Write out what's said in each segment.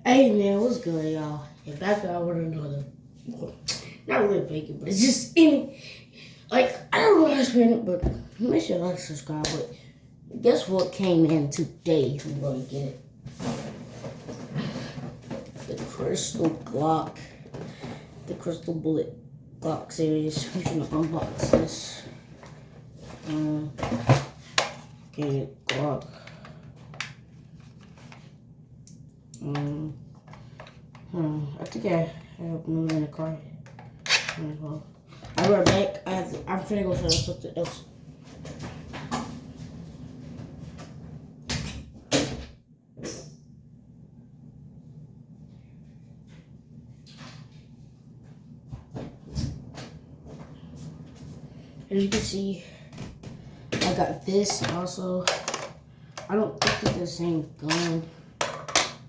Hey man, what's good, y'all? And back out with another, not really bacon, but it's just any, like, I don't know how to explain it, but make sure you like, subscribe. But guess what came in today? We're gonna get it. The Crystal Glock, the Crystal Bullet Glock series. We're gonna unbox this. Okay, Glock. I think I have moved in the car. Well, I'll be right back. I'm finna go show something else. As you can see, I got this also. I don't think it's the same gun.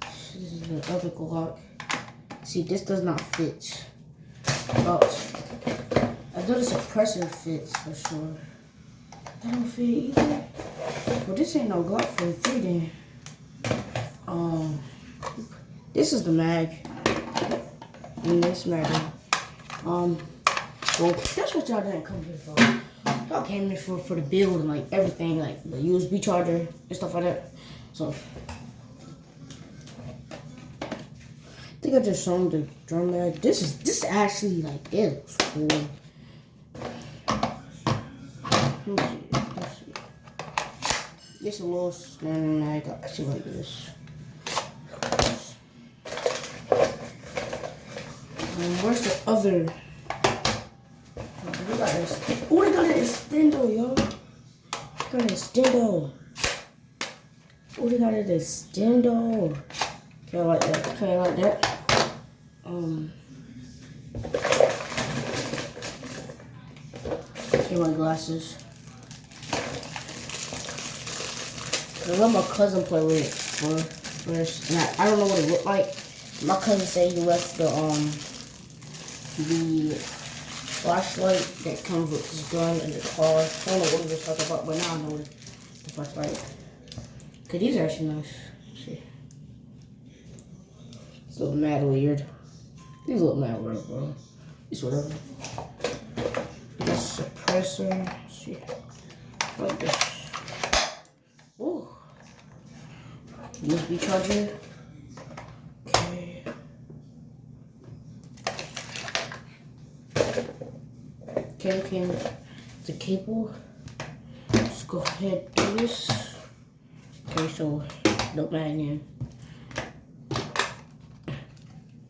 This is the other Glock. See, this does not fit. But I know the suppressor fits for sure. That don't fit either. Well, this ain't no Glock for 3 then. This is the mag. And this mag. Well, that's what y'all didn't come here for. Y'all came here for the build and like everything, like the USB charger and stuff like that. So I think I just showed the drum mag. This actually like it looks cool. Let's see. It's a little standard mag. I actually like this. Where's the other? We got this. Oh, they got an extendo, yo. They got an extendo. Oh, they got an extendo. Okay, I like that. Okay, I like that. Okay, my glasses. I let my cousin play with it first, and I don't know what it looked like. My cousin said he left the flashlight that comes with this gun in the car. I don't know what he was talking about, but now I know the flashlight. Okay, these are actually nice. Let's see. These look mad weird. These look mad weird, bro. It's whatever. This suppressor. Let's see. Like this. Ooh. USB charger. Okay. Okay, the cable. Let's go ahead and do this. Okay, so no magnet.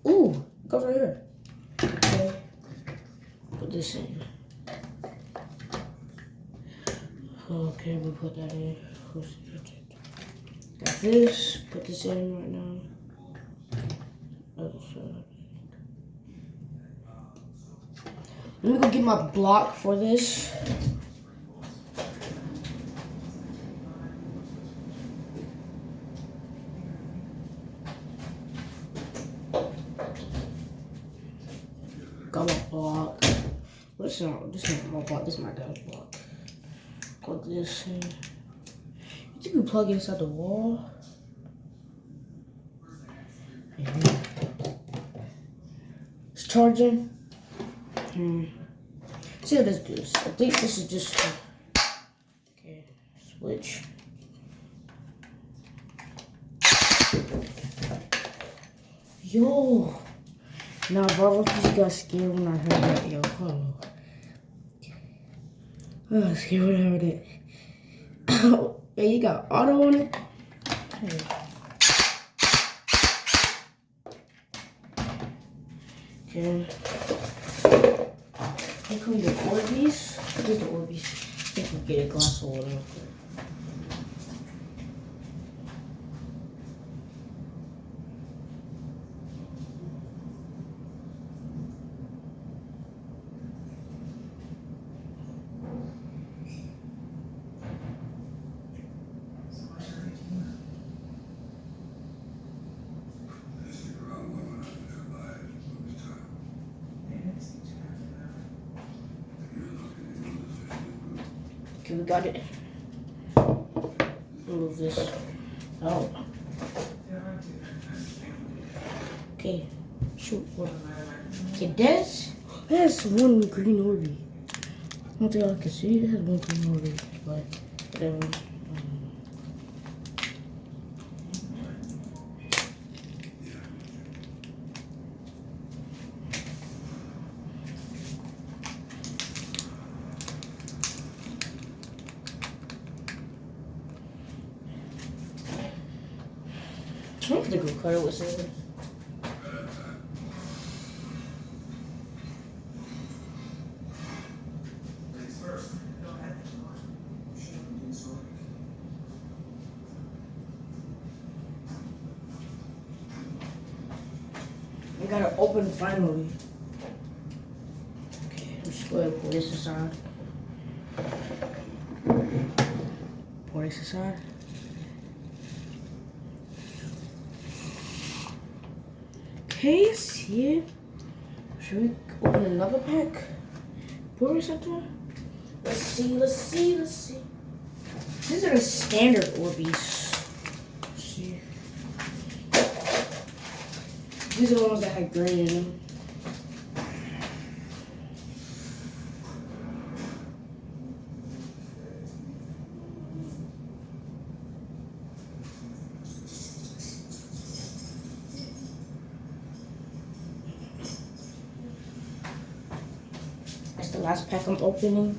Ooh, it goes right here. Okay, put this in. Okay, we put that in. Got this. Put this in right now. Other side. Let me go get my block for this. Got my block. This is not my block. This is my dad's block. Plug this in. You think we plug it inside the wall? Yeah. It's charging. See how this goes. I think this is just okay. Switch. Yo. Nah, bro, I just got scared when I heard that. Yo, hold on. I got scared when I heard it. Hey, you got auto on it? Hey. Okay. Here come the Orbeez. What is the Orbeez? I think we'll get a glass of water real quick. Okay, we got it. Move this out. Okay, shoot. Okay, that's one green Orby. I don't think I can see it has one green Orby, but whatever. I'm gonna go cut it with scissors. I got it open finally. Okay, I'm just going to pull this aside. Pull this aside. Okay, see it. Should we open another pack? Pour something? Let's see. These are the standard Orbeez. Let's see. These are the ones that had green in them. That's the last pack I'm opening.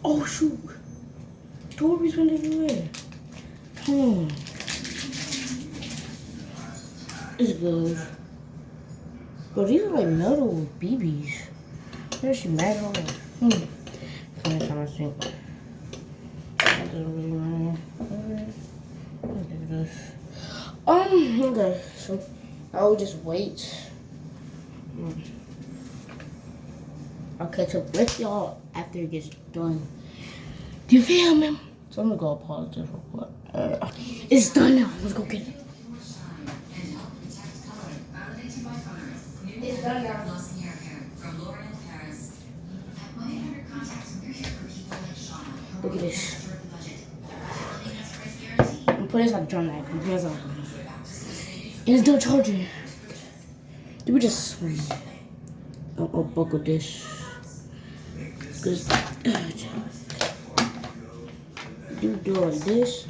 Oh shoot! Orbeez went everywhere. It's good. Bro, these are like metal BBs. They're actually metal. Funny time I think. That doesn't really matter. Look at this. Okay, so I'll just wait. I'll catch up with y'all after it gets done. Do you feel me? So I'm gonna go apologize real quick. It's done now. Let's go get it. It's done now. Look at this. I'm putting this on the drum knife. It's done charging. Did we just I'll buckle this? Cause do it like this.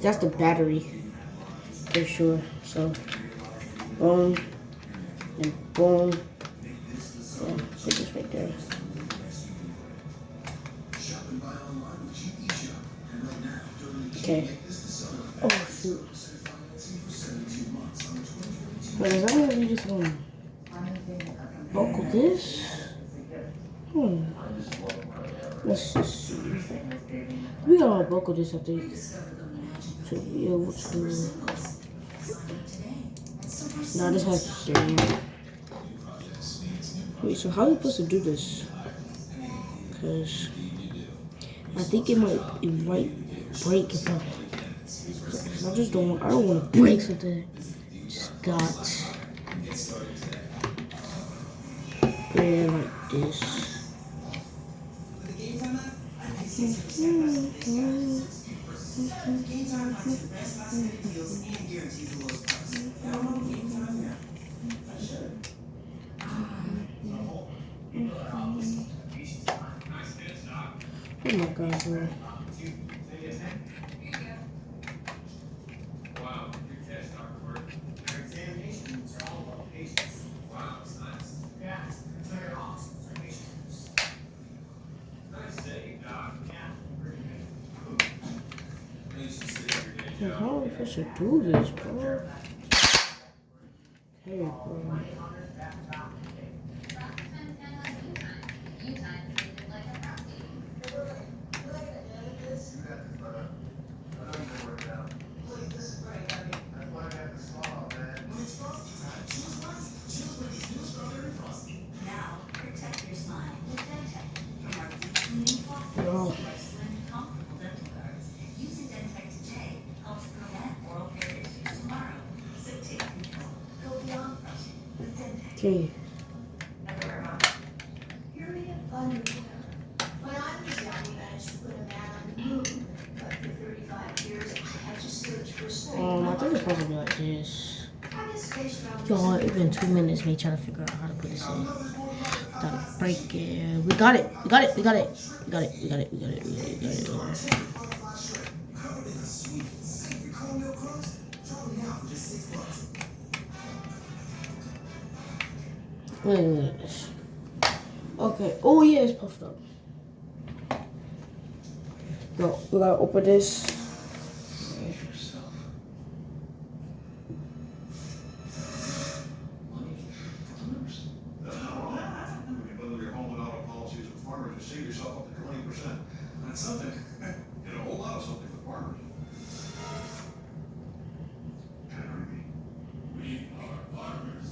That's the battery for sure. So boom and boom. Yeah, put this right there. Okay. Oh shoot. Wait, is that gonna be just gonna buckle this? Let's just see. We gotta buckle this, I think, to be able to. No, this has to stay. Wait, so how are we supposed to do this? Because I think it might break if I just don't want to break something. Just got it like this. Oh my God, bro. Wow, your test artwork. Your examinations are all about patients. Wow, it's nice. Yeah, it's very awesome. Nice save, Doc. Yeah, pretty good. How are we supposed to do this, bro? Hey, bro. No. Okay. I think it's supposed to be like this. Y'all, it's been 2 minutes me trying to figure out how to put this in. Gotta break it. We got it. We got it. We got it. We got it. We got it. We got it. We got it. We got it. We got it. Wait. Okay. Oh yeah, it's puffed up. Yo, we gotta open this. Save yourself up to 20%. That's something. And a whole lot of something for farmers. We are farmers.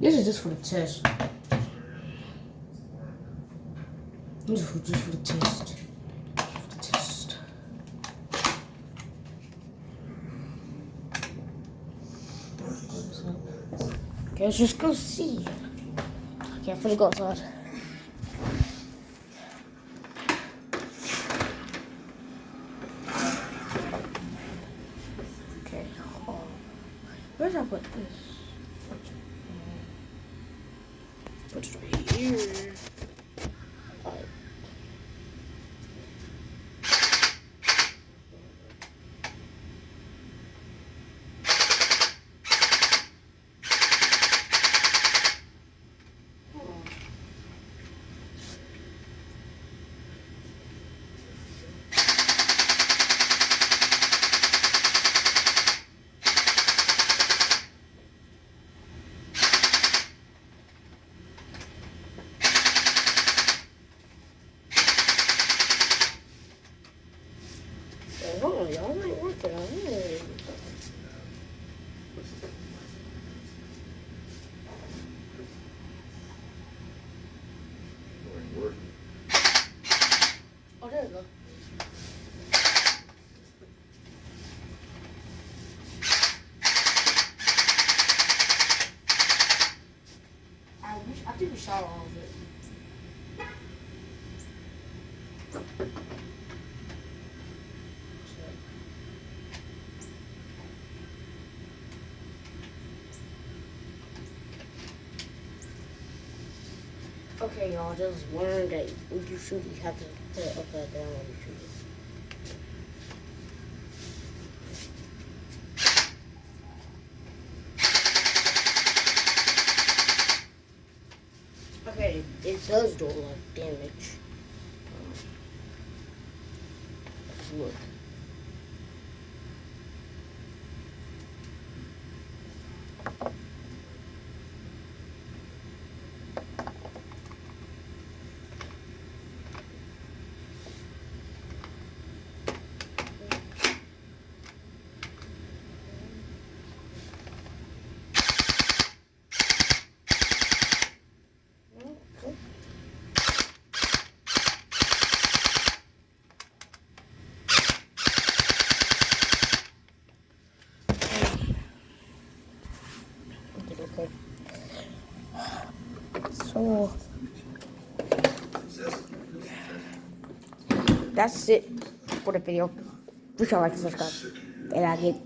This is just for the test. Just for the test. Okay, let's just go see. Okay, I'm finna go outside. Okay, where did I put this? Put it right here. Alright. Hold on, y'all might work it out. Oh, there we go. I think we shot all of it. Okay, y'all, just learn that when you shoot, you have to put it upside down when you shoot it. Okay, it does do a lot of damage. Let's look. Okay. So that's it for the video. Please like and subscribe. And I get